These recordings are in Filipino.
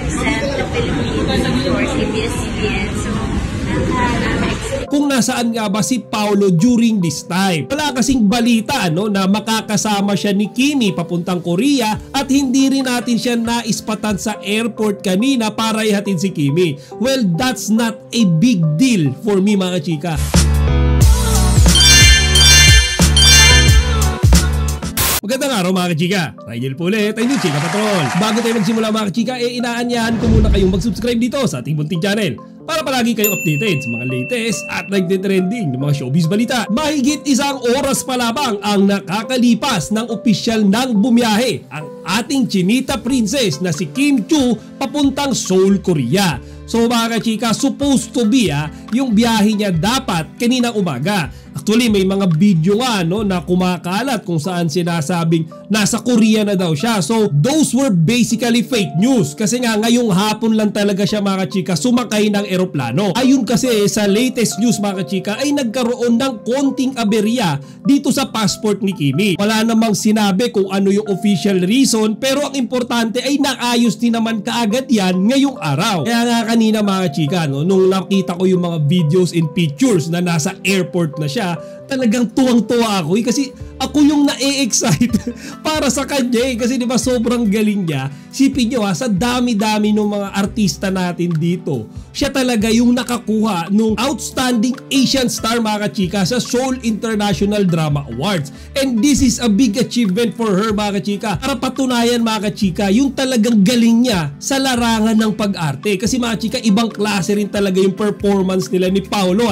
represent the Philippines for ABS-CBN. So, kung nasaan nga ba si Paolo during this time. Wala kasing balita na makakasama siya ni Kimi papuntang Korea at hindi rin natin siya naispatan sa airport kanina para ihatid si Kimi. Well, that's not a big deal for me mga chika. Magandang araw mga kachika, Rydel po ulit, I'm yung Chika Patrol. Bago tayo magsimula mga kachika, inaanyahan ko muna kayong mag-subscribe dito sa ating munting channel para palagi kayong updated sa mga latest at nagtitrending ng mga showbiz balita. Mahigit isang oras pa lamang ang nakakalipas ng opisyal ng bumiyahe ang ating Chinita Princess na si Kim Chiu papuntang Seoul, Korea. So mga kachika, supposed to be yung biyahe niya dapat kaninang umaga. Actually may mga video nga na kumakalat kung saan sinasabing nasa Korea na daw siya. So those were basically fake news kasi nga ngayong hapon lang talaga siya mga chika sumakay ng eroplano. Ayun kasi sa latest news mga chika ay nagkaroon ng konting aberya dito sa passport ni Kimi. Wala namang sinabi kung ano yung official reason pero ang importante ay naayos din naman kaagad yan ngayong araw. Kaya nga kanina mga chika nung nakita ko yung mga videos and pictures na nasa airport na siya, talagang tuwang-tuwa ako kasi ako yung na-excite para sa kanya kasi di ba sobrang galing niya. Sipin nyo sa dami-dami ng mga artista natin dito, siya talaga yung nakakuha nung Outstanding Asian Star mga kachika sa Seoul International Drama Awards. And this is a big achievement for her mga kachika para patunayan mga kachika yung talagang galing niya sa larangan ng pag-arte. Kasi mga kachika ibang klase rin talaga yung performance nila ni Paolo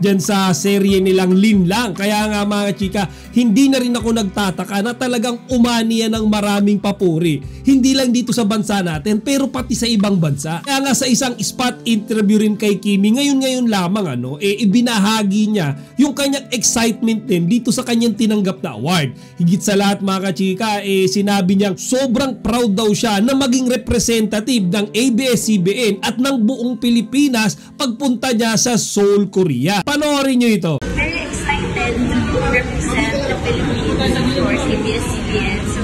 dyan sa serye nilang Lin Lang. Kaya nga mga chika, hindi na rin ako nagtataka na talagang umani yan ng maraming papuri. Hindi lang dito sa bansa natin pero pati sa ibang bansa. Kaya nga sa isang spot interview rin kay Kimi ngayon lamang ibinahagi niya yung kanyang excitement din dito sa kanyang tinanggap na award. Higit sa lahat mga chika, sinabi niyang sobrang proud daw siya na maging representative ng ABS-CBN at ng buong Pilipinas pagpunta niya sa Seoul, Korea. Panoorin niyo ito. Very excited to represent the Philippines for ABS-CBN. So,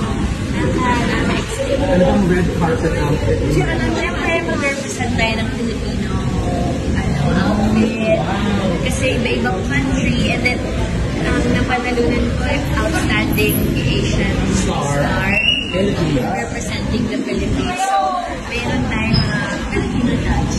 nakaka-excited. Ano bang red carpet outfit? Siyempre, mag-represent tayo ng Filipino outfit. Kasi iba-ibang country. And then, napanalunan ko Outstanding Asian Star representing the Philippines. So, meron tayong Filipino judge.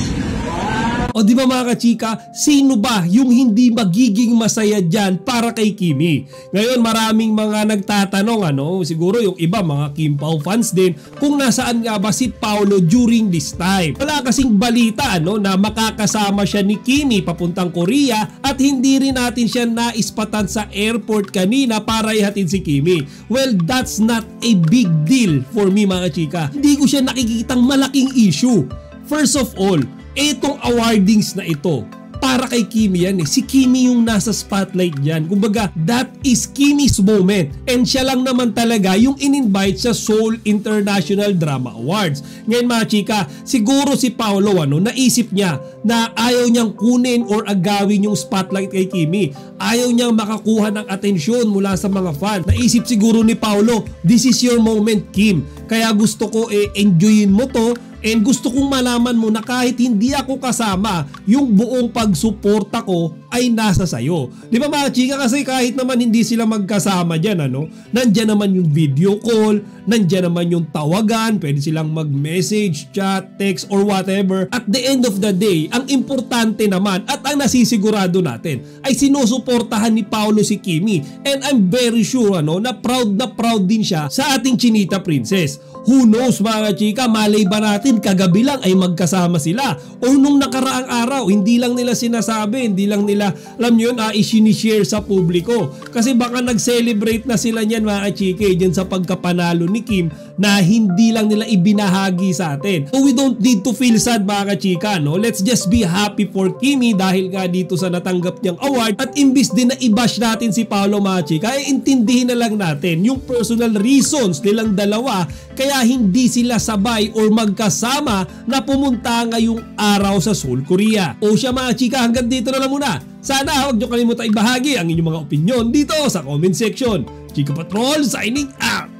O di ba mga kachika, sino ba yung hindi magiging masaya dyan para kay Kimi? Ngayon maraming mga nagtatanong siguro yung iba mga Kim Pao fans din kung nasaan nga ba si Paolo during this time. Wala kasing balita na makakasama siya ni Kimi papuntang Korea at hindi rin natin siya naispatan sa airport kanina para ihatid si Kimi. Well, that's not a big deal for me mga chika. Hindi ko siya nakikitang malaking issue. First of all, etong awardings na ito, para kay Kimi yan Si Kimi yung nasa spotlight dyan. Kumbaga, that is Kimi's moment. And siya lang naman talaga yung in-invite sa Seoul International Drama Awards. Ngayon mga chika, siguro si Paolo naisip niya na ayaw niyang kunin or agawin yung spotlight kay Kimi. Ayaw niyang makakuha ng atensyon mula sa mga fan. Naisip siguro ni Paolo, this is your moment Kim. Kaya gusto ko enjoyin mo to. And gusto kong malaman mo na kahit hindi ako kasama, yung buong pagsuporta ko ay nasa sayo. Di ba mga chika, kasi kahit naman hindi sila magkasama dyan, nandyan naman yung video call, nandyan naman yung tawagan, pwede silang mag-message, chat, text, or whatever. At the end of the day, ang importante naman at ang nasisigurado natin ay sinusuportahan ni Paolo si Kimi. And I'm very sure na proud din siya sa ating Chinita Princess. Who knows mga chika, malay ba natin kagabi lang ay magkasama sila o nung nakaraang araw, hindi lang nila sinasabi, hindi lang nila alam nyo yun, isinishare sa publiko. Kasi baka nag-celebrate na sila niyan mga chika dyan sa pagkapanalo ni Kim na hindi lang nila ibinahagi sa atin. So we don't need to feel sad mga chika, let's just be happy for Kimi dahil nga dito sa natanggap niyang award. At imbis din na i-bash natin si Paolo mga chika, intindihin na lang natin yung personal reasons nilang dalawa kaya hindi sila sabay or magkasama na pumunta ngayong araw sa Seoul, Korea. O siya mga chika, hanggang dito na lang muna. Sana huwag nyo kalimutan ibahagi ang inyong mga opinyon dito sa comment section. Chika Patrol signing out!